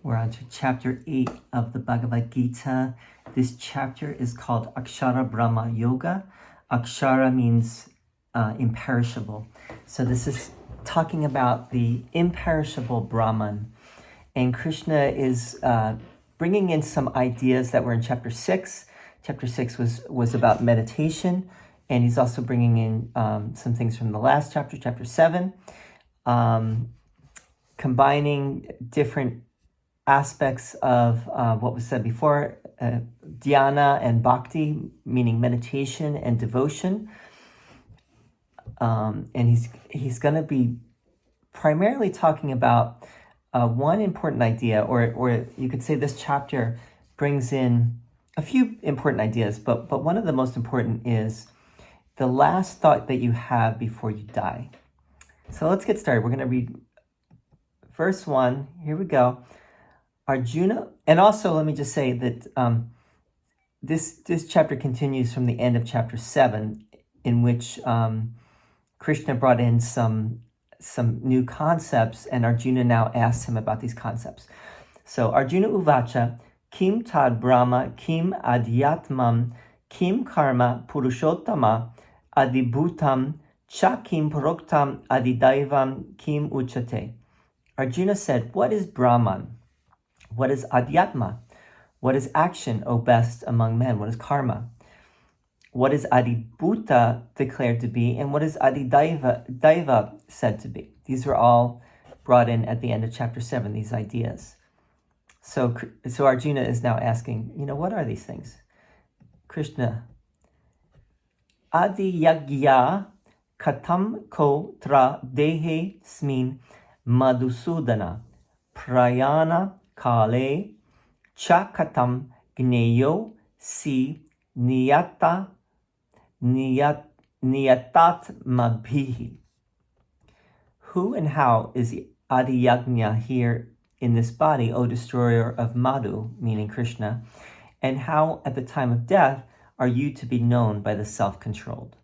We're on to chapter 8 of the Bhagavad Gita. This chapter is called Akshara Brahma Yoga. Akshara means imperishable. So this is talking about the imperishable Brahman. And Krishna is bringing in some ideas that were in chapter 6. Chapter 6 was about meditation. And he's also bringing in some things from the last chapter, chapter 7, combining different aspects of what was said before, dhyana and bhakti, meaning meditation and devotion. And he's going to be primarily talking about one important idea, or you could say this chapter brings in a few important ideas, but one of the most important is the last thought that you have before you die. So let's get started. We're going to read verse 1. Here we go. Arjuna, and also let me just say that this chapter continues from the end of chapter 7, in which Krishna brought in some new concepts, and Arjuna now asks him about these concepts. So Arjuna uvacha, kim tad brahma, kim adhyatmam, kim karma purushottama, adibhutam, cha kim proktam, adidaivam, kim uchyate. Arjuna said, what is Brahman? What is adhyatma? What is action, O best among men? What is karma? What is adibhuta declared to be? And what is adidaiva said to be? These were all brought in at the end of chapter 7, these ideas. So Arjuna is now asking, what are these things? Krishna, adiyagya katam ko tra dehe smin madhusudana prayana kale chakatam gneyo si niyatat mabhihi. Who and how is Adiyagnya here in this body, O destroyer of Madhu, meaning Krishna, and how at the time of death are you to be known by the self-controlled?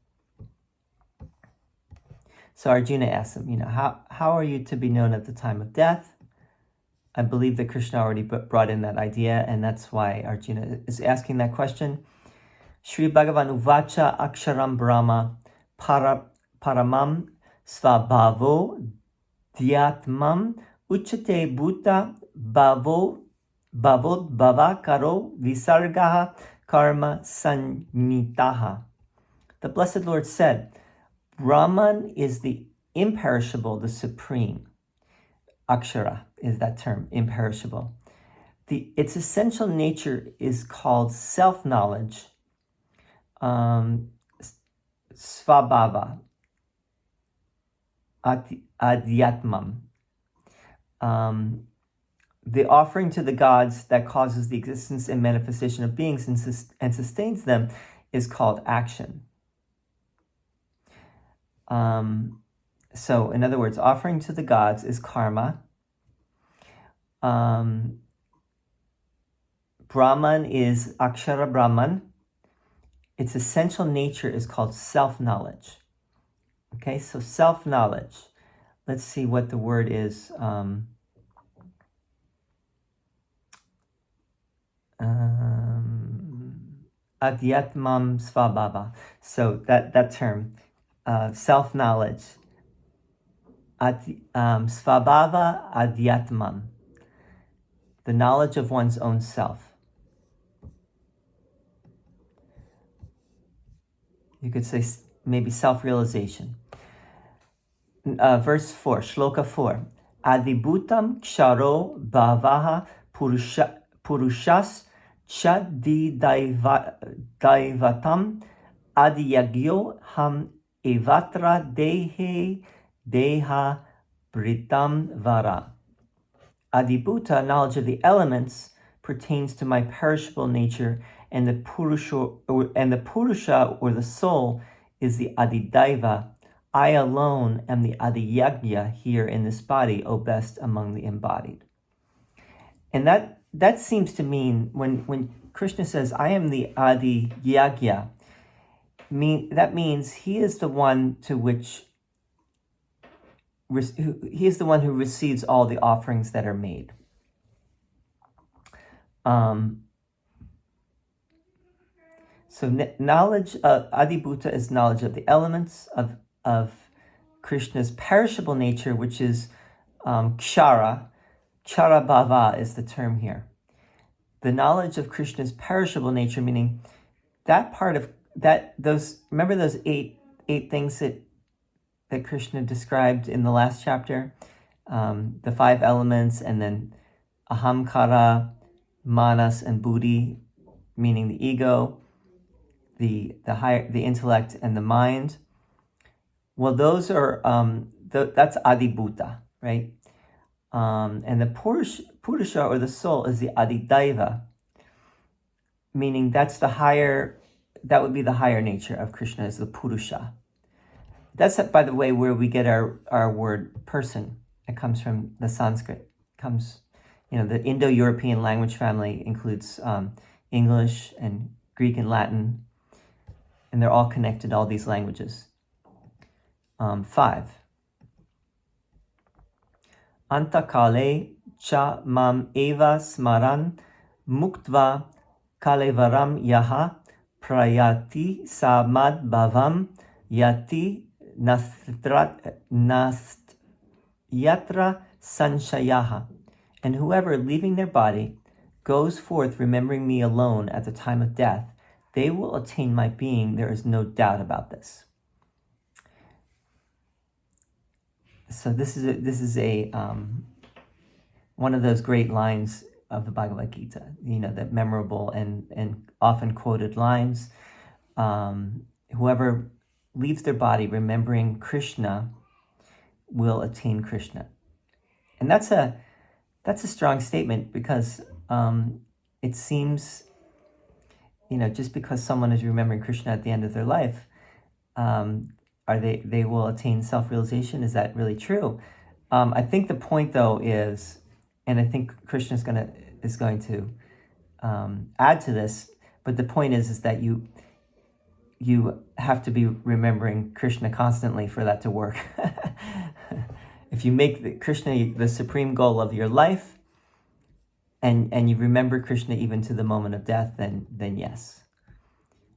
So Arjuna asks him, how are you to be known at the time of death? I believe that Krishna already brought in that idea, and that's why Arjuna is asking that question. Shri Bhagavan Uvacha Aksharam Brahma Paramam Svabhavo Dhyatmam Uchyate Bhuta Bhavod Bhavakaro Visargaha Karma Sannitaha. The Blessed Lord said, Brahman is the imperishable, the supreme. Akshara is that term, imperishable. Its essential nature is called self-knowledge, svabhava, adhyatmam. The offering to the gods that causes the existence and manifestation of beings and sustains them is called action. So, in other words, offering to the gods is karma. Brahman is Akshara Brahman. Its essential nature is called self-knowledge. Okay, so self-knowledge. Let's see what the word is. Adhyatmam svabhava. So that term, self-knowledge. Svabhava adhyatmam. The knowledge of one's own self. You could say maybe self-realization. Verse 4, Shloka 4. Adibhutam ksharo bhavaha purushas chadi daivatam adiyagyo ham evatra deha britam vara. Adibhuta, knowledge of the elements, pertains to my perishable nature, and the purusha or the soul is the adidaiva. I alone am the adiyagya here in this body, O best among the embodied. And that seems to mean when Krishna says, I am the adiyagya, that means he is the one he is the one who receives all the offerings that are made. Knowledge of Adibhuta is knowledge of the elements of Krishna's perishable nature, which is kshara. Kshara bhava is the term here. The knowledge of Krishna's perishable nature, meaning that part of that, remember those eight things that Krishna described in the last chapter? The 5 elements, and then ahamkara, manas, and buddhi, meaning the ego, the intellect, and the mind. Well, those are that's adibhuta, right? And the purusha, or the soul, is the adidaiva, meaning that would be the higher nature of Krishna, is the purusha. That's, by the way, where we get our word person. It comes from the Sanskrit. The Indo-European language family includes English and Greek and Latin, and they're all connected, all these languages. 5. Antakale cha mam eva smaran muktva kalevaram yaha prayati samad bhavam yati yatra sanshayaha. And whoever, leaving their body, goes forth remembering me alone at the time of death, they will attain my being. There is no doubt about this. So this is a one of those great lines of the Bhagavad Gita. The memorable and often quoted lines. Whoever leaves their body remembering Krishna will attain Krishna. And that's a strong statement, because it seems, just because someone is remembering Krishna at the end of their life, they will attain self-realization? Is that really true? I think the point, though, is, and I think Krishna is going to add to this, but the point is that you have to be remembering Krishna constantly for that to work. If you make Krishna the supreme goal of your life, and you remember Krishna even to the moment of death, then yes.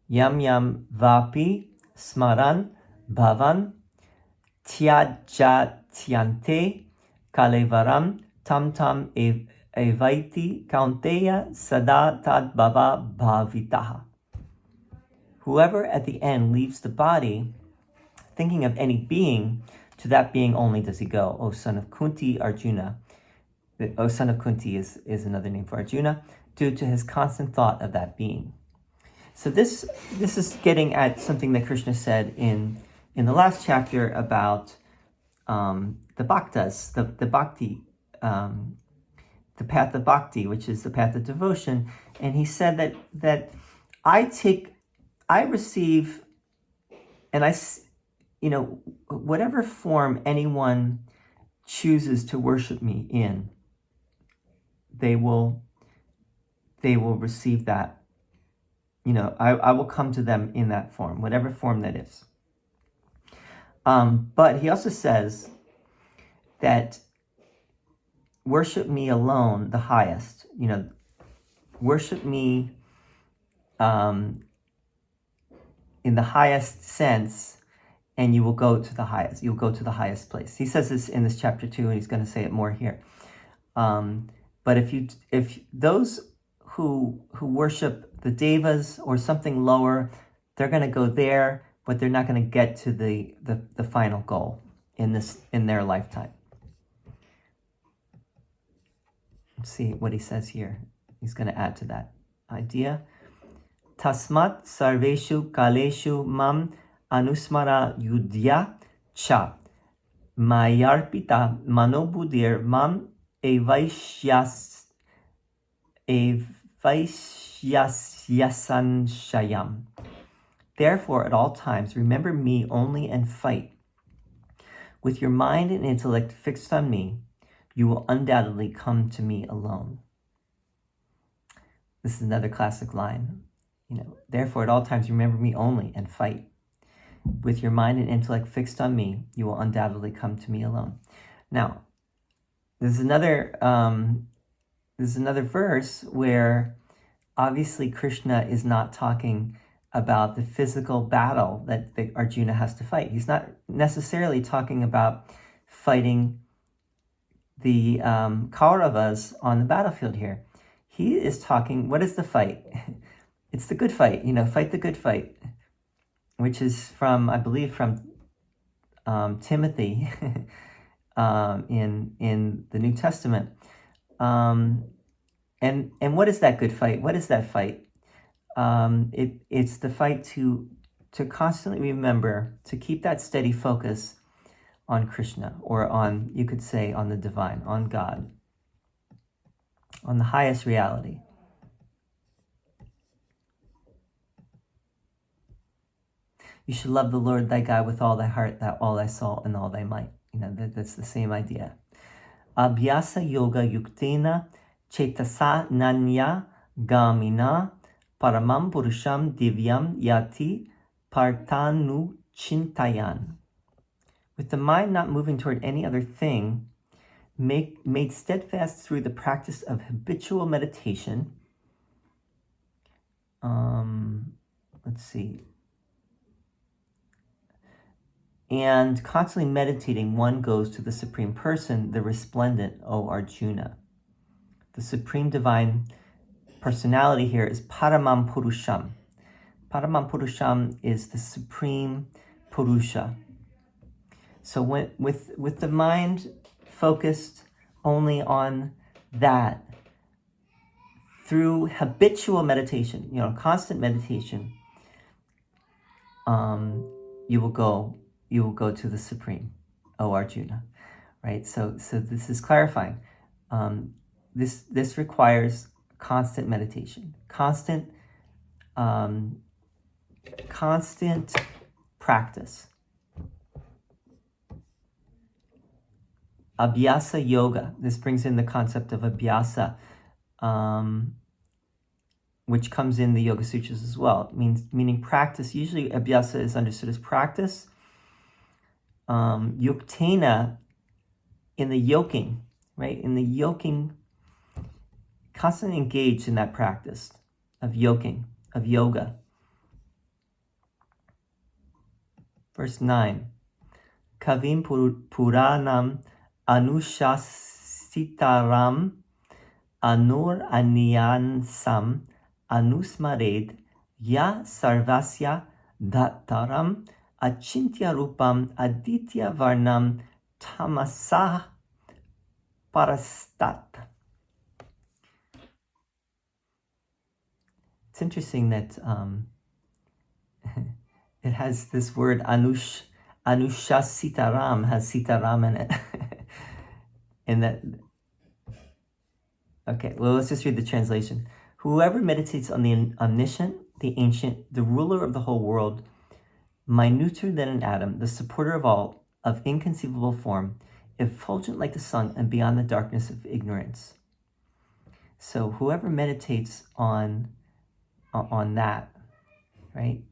Yam yam vapi smaran bhavan tyajatyante kalevaram tam tam evaiti kaunteya sada tad bhava bhavitaha. Whoever at the end leaves the body thinking of any being, to that being only does he go. O son of Kunti, Arjuna. O son of Kunti is another name for Arjuna, due to his constant thought of that being. So this is getting at something that Krishna said in the last chapter about the bhaktas, the bhakti, the path of bhakti, which is the path of devotion. And he said that I receive, and whatever form anyone chooses to worship me in, they will receive that. I will come to them in that form, whatever form that is. But he also says that worship me alone, the highest. Worship me in the highest sense, and you will go to the highest. You'll go to the highest place. He says this in this chapter 2, and he's going to say it more here. But if those who worship the devas or something lower, they're going to go there, but they're not going to get to the final goal in their lifetime. Let's see what he says here. He's going to add to that idea. Tasmat sarveshu kaleshu mam anusmara yudhya cha mayarpita manobudir mam evaishyasanshayam. Therefore, at all times, remember me only and fight. With your mind and intellect fixed on me, you will undoubtedly come to me alone. This is another classic line. Therefore, at all times, remember me only and fight. With your mind and intellect fixed on me, you will undoubtedly come to me alone. Now, there's there's another verse where obviously Krishna is not talking about the physical battle that Arjuna has to fight. He's not necessarily talking about fighting the Kauravas on the battlefield here. He is talking, what is the fight? It's the good fight, fight the good fight, which is from, I believe, from Timothy in the New Testament. And what is that good fight? What is that fight? It's the fight to constantly remember to keep that steady focus on Krishna, or on, you could say, on the divine, on God, on the highest reality. You should love the Lord thy God with all thy heart, all thy soul, and all thy might. That's the same idea. Abhyasa yoga yuktena cetasa nanya gamina paramam purusham divyam yati partanu chintayan. With the mind not moving toward any other thing, made steadfast through the practice of habitual meditation. Let's see. And constantly meditating, one goes to the Supreme Person, the resplendent, O Arjuna. The Supreme Divine Personality here is Paramam Purusham. Paramam Purusham is the Supreme Purusha. So with the mind focused only on that, through habitual meditation, constant meditation, you will go to the Supreme, O Arjuna, right? So this is clarifying. This requires constant meditation, constant practice. Abhyasa yoga. This brings in the concept of abhyasa, which comes in the Yoga Sutras as well. Meaning practice. Usually abhyasa is understood as practice. Yuktena, in the yoking, right? In the yoking, constantly engaged in that practice of yoking, of yoga. Verse 9. Kavim Puranam Anushasitaram Anur Aniyansam Anusmared Ya Sarvasya Dattaram Achintya Rupam Aditya Varnam Tamasah Parastat. It's interesting that it has this word Anusha Sitaram, has Sitaram in it. And that, okay, well, let's just read the translation. Whoever meditates on the omniscient, the ancient, the ruler of the whole world, minuter than an atom, the supporter of all, of inconceivable form, effulgent like the sun and beyond the darkness of ignorance. So whoever meditates on that, right?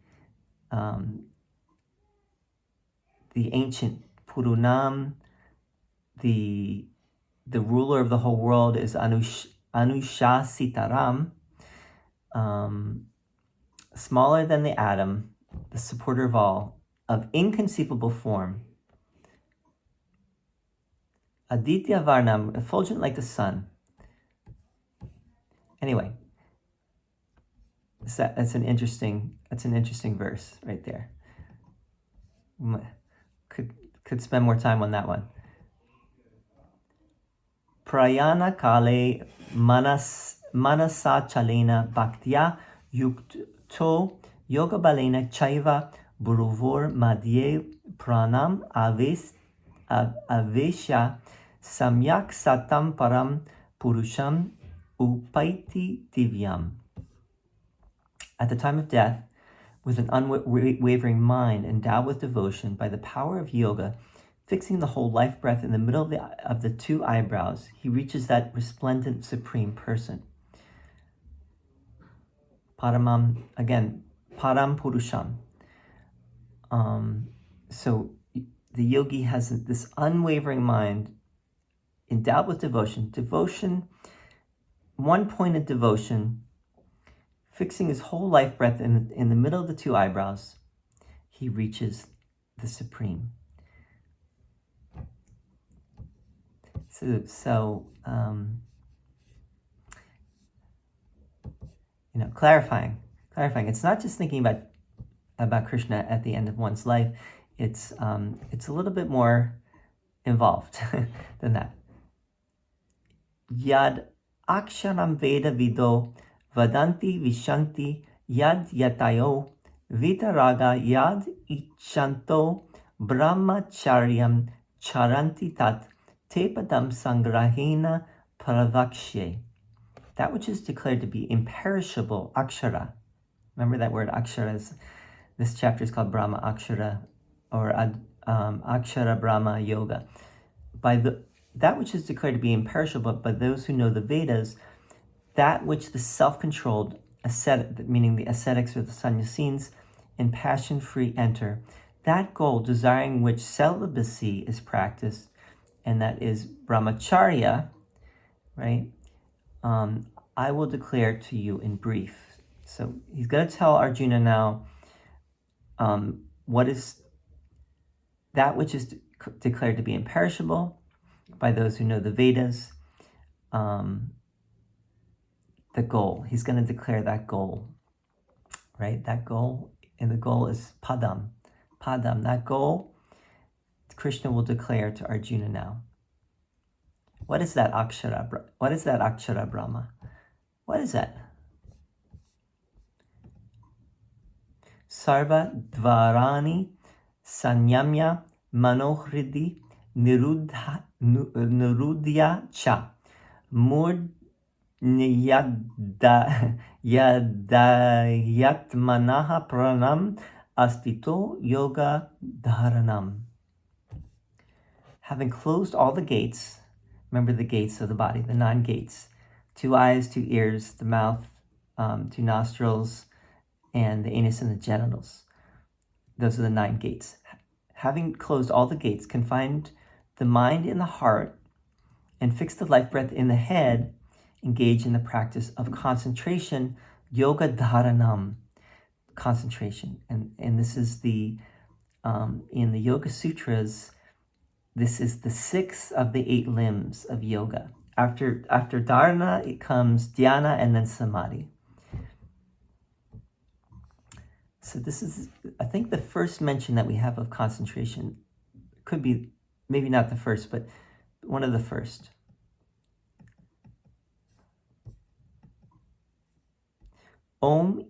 The ancient Purunam, the ruler of the whole world is Anusha Sitaram, smaller than the atom, the supporter of all, of inconceivable form. Aditya Varnam, effulgent like the sun. Anyway, that's an interesting verse right there. Could spend more time on that one. Prayana kale manasa chalena bhaktya yukto yoga balena chaiva buruvor madhye pranam avesha samyak satam param purusham upaiti divyam. At the time of death, with an unwavering mind endowed with devotion by the power of yoga, fixing the whole life breath in the middle of the two eyebrows, he reaches that resplendent Supreme Person. Paramam, again, Param Purusham. So the yogi has this unwavering mind endowed with devotion. Devotion one-pointed devotion, fixing his whole life breath in the middle of the two eyebrows, he reaches the Supreme. So clarifying. It's not just thinking about Krishna at the end of one's life. It's a little bit more involved than that. Yad aksharam veda vido vadanti vishanti yad yatayo vitaraga yad ichanto brahmacharyam charanti tat tepadam sangrahena paravakshe. That which is declared to be imperishable, akshara. Remember that word akshara. This chapter is called Brahma Akshara, or Akshara Brahma Yoga. That which is declared to be imperishable by those who know the Vedas, that which the self-controlled ascetic, meaning the ascetics or the sannyasins, and passion-free enter, that goal desiring which celibacy is practiced, and that is brahmacharya, right? I will declare to you in brief. So he's going to tell Arjuna now what is that which is declared to be imperishable by those who know the Vedas, the goal. He's going to declare that goal, right? That goal, and the goal is padam. Padam, that goal, Krishna will declare to Arjuna now. What is that akshara? What is that akshara Brahma? What is that? Sarva dvarani sanyamya manohridi nirudhya cha mud yadayatmanaha pranam astito yoga dharanam. Having closed all the gates, remember the gates of the body, the 9 gates, 2 eyes, 2 ears, the mouth, 2 nostrils, and the anus and the genitals. Those are the 9 gates. Having closed all the gates, confined the mind in the heart, and fixed the life breath in the head, engage in the practice of concentration, yoga dharanam, concentration. And this is in the Yoga Sutras, this is the 6th of the 8 limbs of yoga. After dharana, it comes dhyana and then samadhi. So this is, I think, the first mention that we have of concentration. Could be, maybe not the first, but one of the first. Om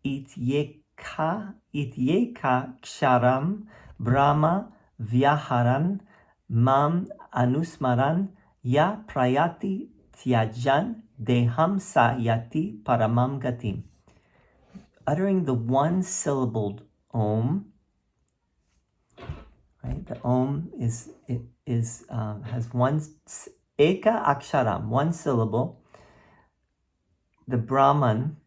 ityeka ksharam brahma vyaharan mam anusmaran ya prayati tyajan deham sayati paramam gatim. Uttering the one-syllabled Om, right? The Om has one eka aksharam, one syllable. The Brahman,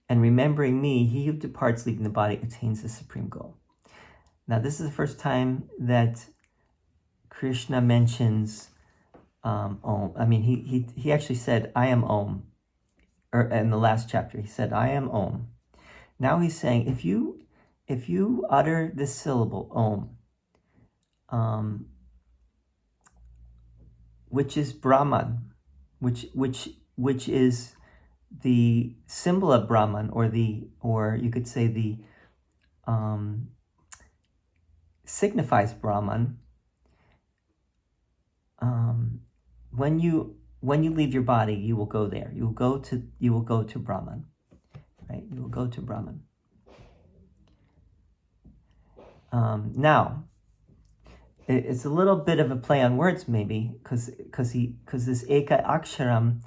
and remembering me, he who departs leaving the body attains the supreme goal. Now, this is the first time that Krishna mentions Om. I mean, he actually said, "I am Om." Or in the last chapter, he said, "I am Om." Now he's saying, if you utter this syllable Om, which is Brahman, which is the symbol of Brahman, or you could say the signifies Brahman. When you leave your body, you will go there. You will go to Brahman, right? You will go to Brahman. Now, it's a little bit of a play on words, maybe, because this eka aksharam.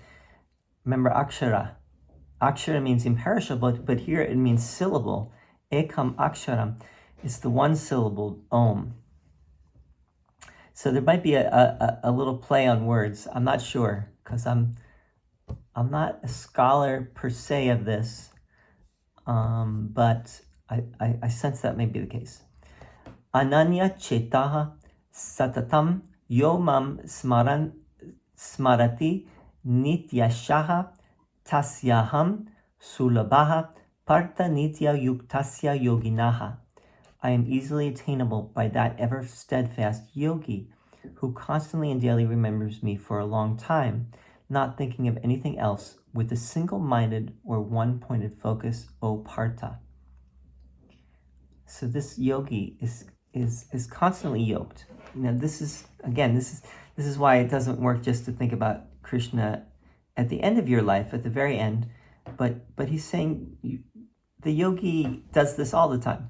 Remember akshara. Akshara means imperishable, but here it means syllable. Ekam aksharam is the one syllable Om. So there might be a little play on words. I'm not sure, because I'm not a scholar per se of this, but I sense that may be the case. Ananya chetaha satatam yomam smarati nityashaha tasyaham sulabhaha partha nitya yuktasya yoginaha. I am easily attainable by that ever steadfast yogi who constantly and daily remembers me for a long time, not thinking of anything else, with a single-minded or one-pointed focus, O Partha. So this yogi is constantly yoked. Now this is why it doesn't work just to think about Krishna at the end of your life, at the very end, but he's saying the yogi does this all the time.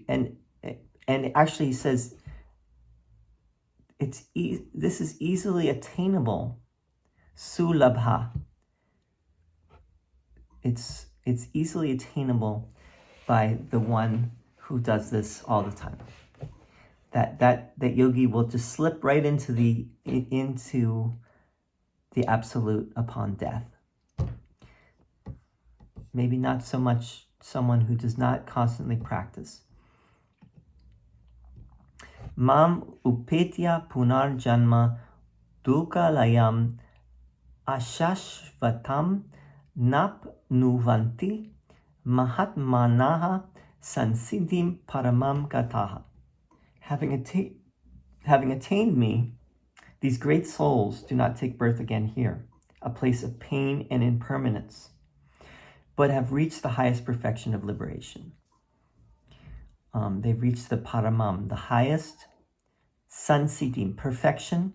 And actually he says this is easily attainable. Sulabha. It's easily attainable by the one who does this all the time. That yogi will just slip right into the absolute upon death. Maybe not so much someone who does not constantly practice. Mam upetya punar janma dukkha layam ashashvatam napnuvanti mahatmanaha sansiddhim paramam gataha. Having attained me, these great souls do not take birth again here, a place of pain and impermanence, but have reached the highest perfection of liberation. They've reached the paramam, the highest, sansiddhim, perfection.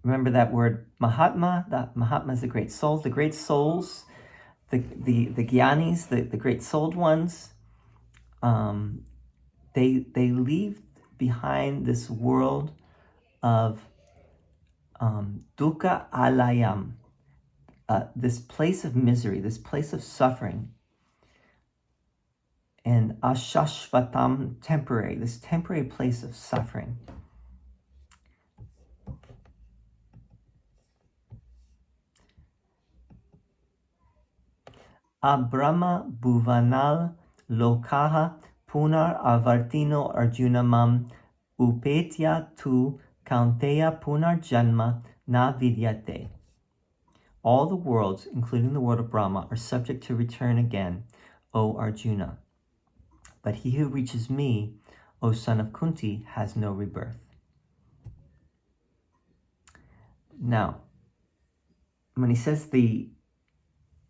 Remember that word Mahatma. That Mahatma is the great souls. The great souls, the gyanis, the great souled ones. They leave behind this world of dukkha alayam, this place of misery, this place of suffering, and ashashvatam, temporary, this temporary place of suffering. Abrahma bhuvanal lokaha punar avartino arjunamam upetya tu kaunteya punar janma na vidyate. All the worlds, including the world of Brahma, are subject to return again, O Arjuna. But he who reaches me, O son of Kunti, has no rebirth. Now, when he says the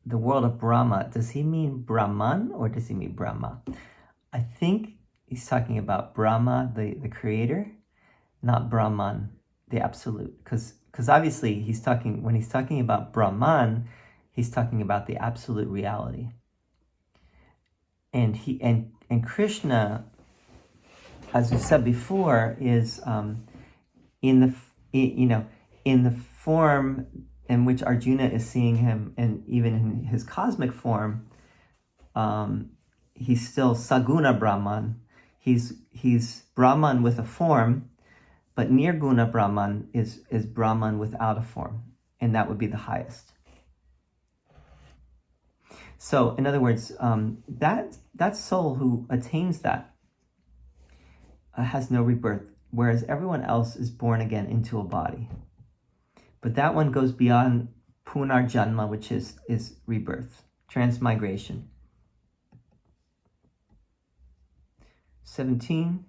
world of Brahma, does he mean Brahman or does he mean Brahma? I think he's talking about Brahma, the creator, not Brahman, the absolute. Because obviously when he's talking about Brahman, he's talking about the absolute reality. And Krishna, as we said before, is in the form in which Arjuna is seeing him, and even in his cosmic form, he's still Saguna Brahman. He's Brahman with a form, but Nirguna Brahman is Brahman without a form, and that would be the highest. So, in other words, that soul who attains that has no rebirth, whereas everyone else is born again into a body. But that one goes beyond punarjanma, which is rebirth, transmigration. 17.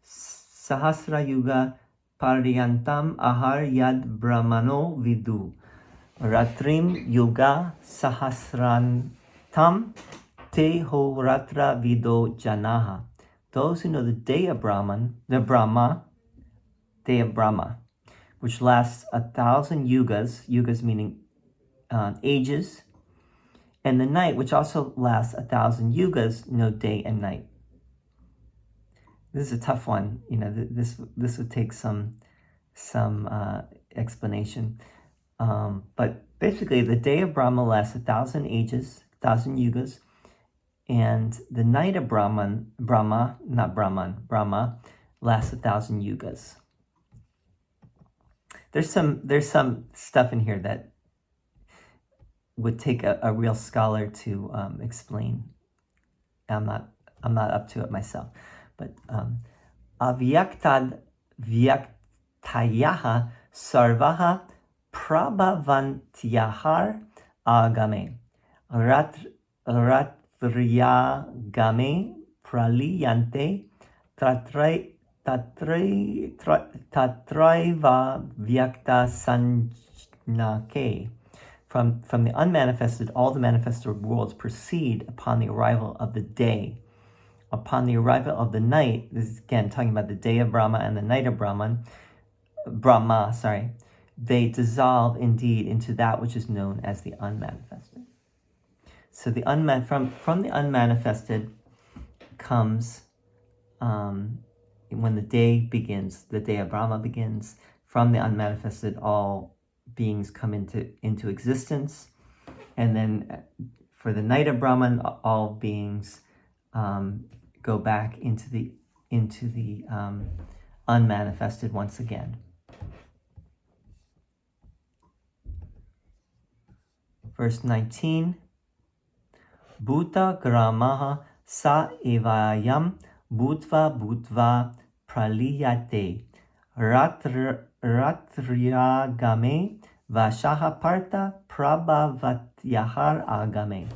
Sahasra yuga paryantam ahar yad brahmano vidu. Ratrim yuga sahasrantam te ho ratra vido janaha. Those who know the day of Brahman, day of Brahma, which lasts 1,000 yugas meaning ages, and the night, which also lasts 1,000 yugas, know day and night. This is a tough one. This would take some explanation. But basically, the day of Brahma lasts 1,000 ages, 1,000 yugas, and the night of Brahma lasts 1,000 yugas. There's some stuff in here that would take a real scholar to explain. I'm not up to it myself, but avyaktad tayaha sarvaha prabhavantyahar agame ratriyagame praliyante tatraiva vyakta sanjnake. From the unmanifested, all the manifested worlds proceed upon the arrival of the day. Upon the arrival of the night, this is again talking about the day of Brahma and the night of Brahma, they dissolve indeed into that which is known as the unmanifested. So the from the unmanifested comes when the day begins, the day of Brahma begins. From the unmanifested, all beings come into existence, and then for the night of Brahman, all beings go back into the unmanifested once again. Verse 19. Bhuta gramaha sa evayam bhutva praliyate ratriyagame vashaha parta prabhavatyahar agame.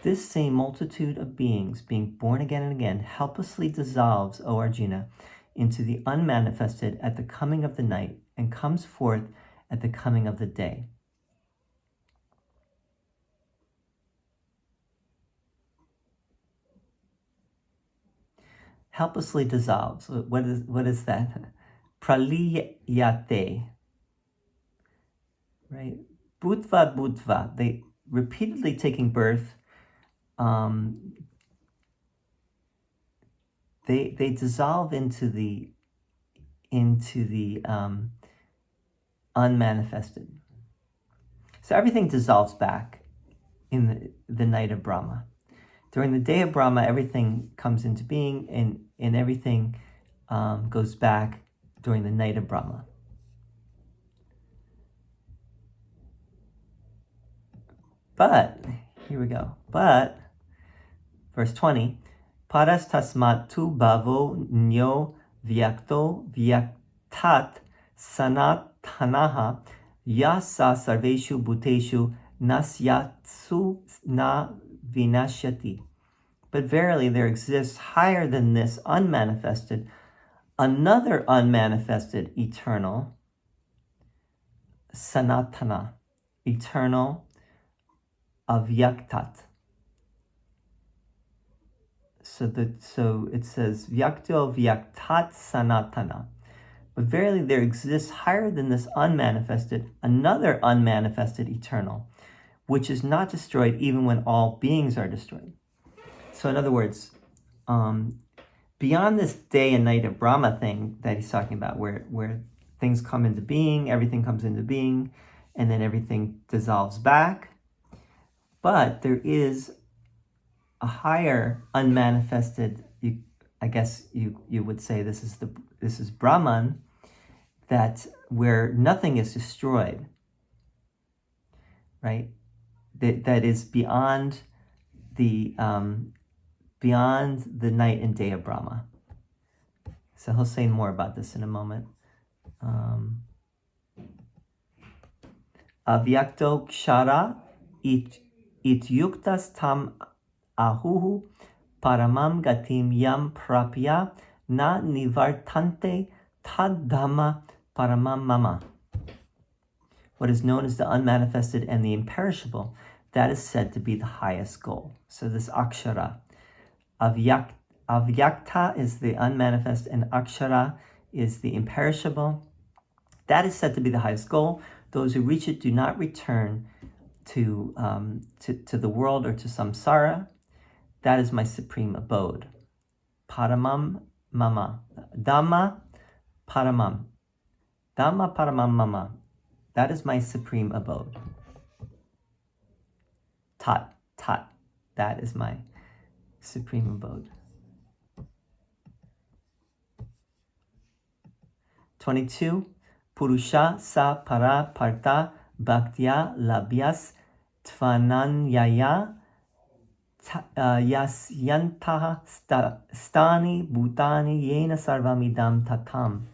This same multitude of beings, being born again and again, helplessly dissolves, O Arjuna, into the unmanifested at the coming of the night, and comes forth at the coming of the day. Helplessly dissolves. What is that? Praliyate. Right? Bhutva. They repeatedly taking birth. They dissolve into the unmanifested. So everything dissolves back in the night of Brahma. During the day of Brahma, everything comes into being, and everything goes back during the night of Brahma. But, here we go. But, verse 20, paras tasmat tu bhavo nyo vyakto vyaktat sanatanaha yasa sarveshu bhuteshu nasyatsu na vinashyati. But verily there exists higher than this unmanifested another unmanifested eternal sanatana, eternal avyaktat. So it says vyakto vyaktat sanatana. But verily there exists higher than this unmanifested another unmanifested eternal, which is not destroyed even when all beings are destroyed. So in other words, beyond this day and night of Brahma thing that he's talking about, where things come into being, everything comes into being, and then everything dissolves back, but there is a higher unmanifested, I guess you would say this is Brahman, that where nothing is destroyed, right? That is beyond the night and day of Brahma. So he'll say more about this in a moment. Avyakto kshara ityuktas tam ahuhu paramam gatim yam prapya na nivartante tad dhamma paramam mama. What is known as the unmanifested and the imperishable, that is said to be the highest goal. So this akshara, avyakta is the unmanifest, and akshara is the imperishable. That is said to be the highest goal. Those who reach it do not return to the world or to samsara. That is my supreme abode. Paramam mama. Dhamma paramam. Dhamma paramam mama. That is my supreme abode. Tat. That is my supreme abode. 22. Purusha sa para parta bhaktya labhyas tvananyaya yasyantaha stani bhutani yena sarvamidam tatam.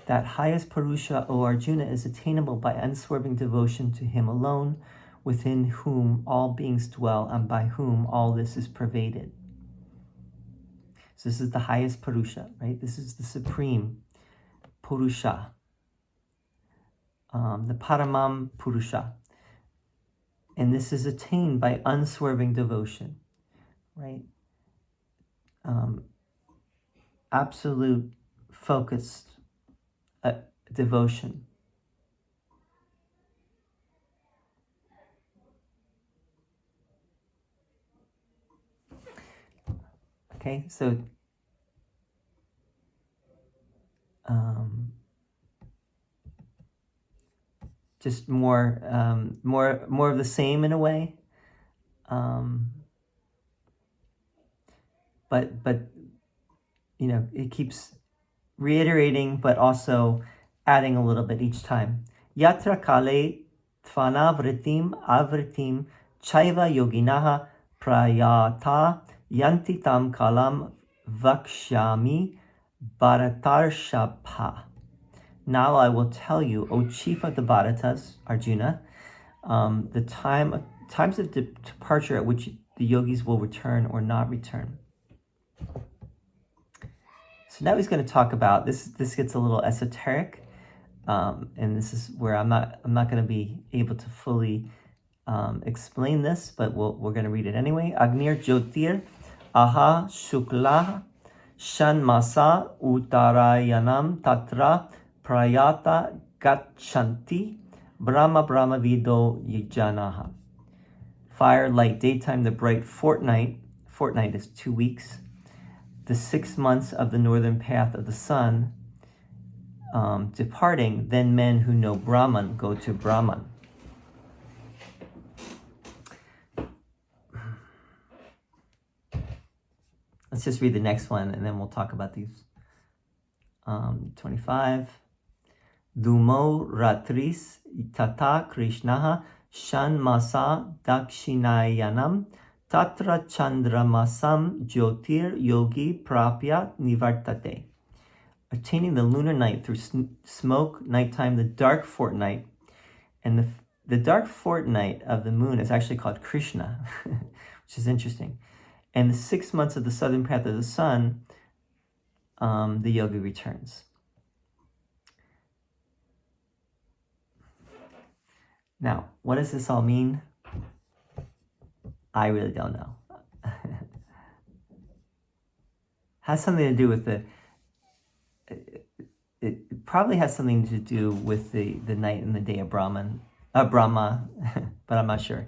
That highest Purusha, O Arjuna, is attainable by unswerving devotion to him alone, within whom all beings dwell and by whom all this is pervaded. So this is the highest Purusha, right? This is the supreme Purusha, the Paramam Purusha. And this is attained by unswerving devotion, right? Absolute focused devotion. Okay, so just more of the same in a way, but you know, it keeps reiterating, but also adding a little bit each time. Yatra kale tvana vritim avritim chaiva yoginaha prayata yanti tam kalam vakshami bharatarshapha. Now I will tell you, O chief of the Bharatas, Arjuna, the times of departure at which the yogis will return or not return. So now he's going to talk about this. This gets a little esoteric, and this is where I'm not going to be able to fully explain this, but we're going to read it anyway. Agnir Jyotir aha shukla shan masa uttarayanam tatra prayata gachanti brahma vido yajanaha. Fire, light, daytime, the bright fortnight. Fortnight is 2 weeks. The 6 months of the northern path of the sun departing, then men who know Brahman go to Brahman. Let's just read the next one and then we'll talk about these. 25. Dumo ratris tata krishnaha shan masa dakshinayanam tatra chandramasam jyotir yogi prapya nivartate. Attaining the lunar night through smoke, nighttime, the dark fortnight. And the dark fortnight of the moon is actually called Krishna, which is interesting. And the 6 months of the southern path of the sun, the yogi returns. Now, what does this all mean? I really don't know. Has something to do with it probably has something to do with the night and the day of Brahma, but I'm not sure.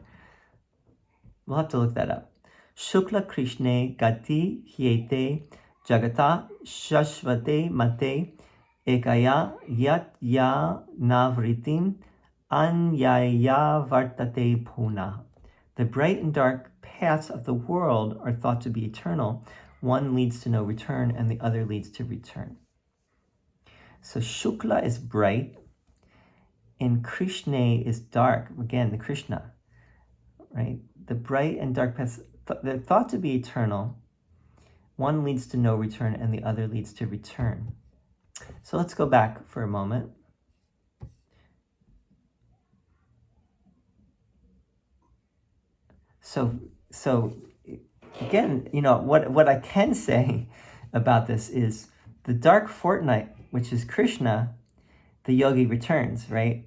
We'll have to look that up. Shukla Krishne Gati Hyete Jagata Shashvate Mate Ekaya Yat Ya Navritim Anyaya Vartate Puna. The bright and dark paths of the world are thought to be eternal. One leads to no return and the other leads to return. So Shukla is bright and Krishna is dark. Again, the Krishna, right? The bright and dark paths, they're thought to be eternal. One leads to no return and the other leads to return. So let's go back for a moment. So again, you know, what I can say about this is the dark fortnight, which is Krishna, the yogi returns, right?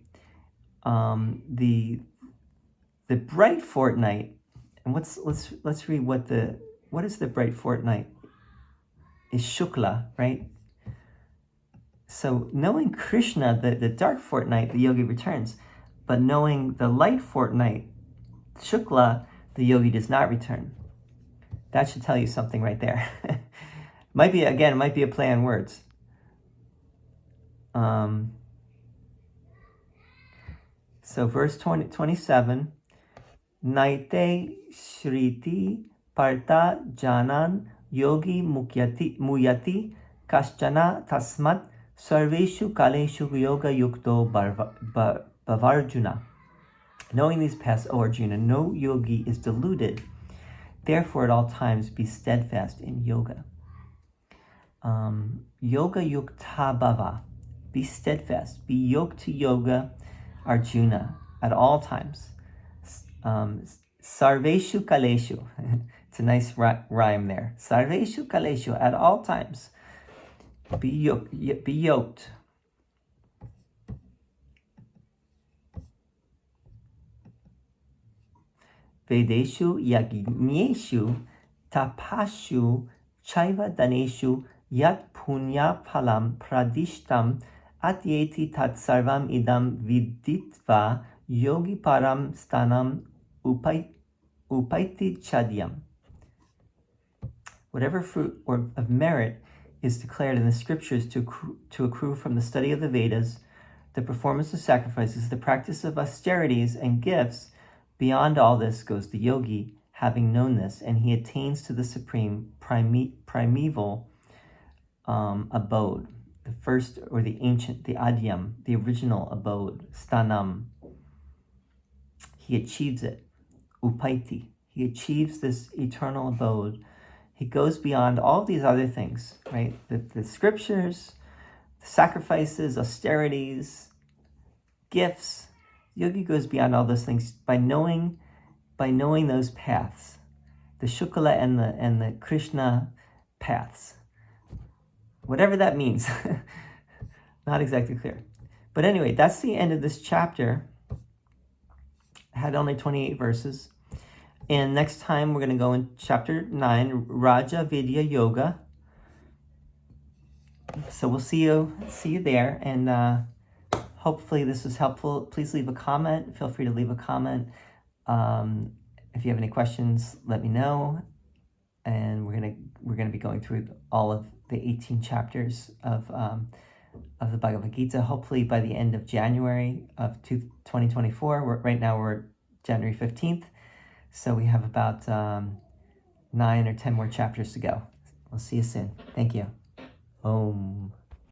The bright fortnight, and let's read what is the bright fortnight? Is Shukla, right? So knowing Krishna, the dark fortnight, the yogi returns, but knowing the light fortnight, Shukla, the yogi does not return. That should tell you something right there. Might be a play on words. So verse 27, Naite Shriti Parta Janan Yogi Muyati Kaschana Tasmat Sarveshu Kaleshu Yoga Yukto Bhavarjuna. Knowing these paths, O Arjuna, no yogi is deluded. Therefore, at all times, be steadfast in yoga. Yoga yukta bhava. Be steadfast. Be yoked to yoga, Arjuna, at all times. Sarveshu kaleshu. It's a nice rhyme there. Sarveshu kaleshu, at all times. Be yoked. Vedeshu yagnyeshu tapashu chaiva daneshu yat punya phalam pradishtam atyeti tat sarvam idam viditva yogi param stanam upaiti chadyam. Whatever fruit or of merit is declared in the scriptures to accrue from the study of the Vedas, the performance of sacrifices, the practice of austerities and gifts, beyond all this goes the yogi, having known this, and he attains to the supreme primeval abode, the first or the ancient, the adyam, the original abode, stanam. He achieves it, upaiti. He achieves this eternal abode. He goes beyond all these other things, right? The scriptures, the sacrifices, austerities, gifts. Yogi goes beyond all those things by knowing those paths, the Shukla and the Krishna paths. Whatever that means. Not exactly clear. But anyway, that's the end of this chapter. It had only 28 verses. And next time we're going to go in chapter 9, Raja Vidya Yoga. So we'll see you there. And hopefully this was helpful. Please leave a comment. Feel free to leave a comment. If you have any questions, let me know. And we're gonna be going through all of the 18 chapters of the Bhagavad Gita. Hopefully by the end of January of 2024. Right now we're January 15th, so we have about 9 or 10 more chapters to go. We'll see you soon. Thank you. Om.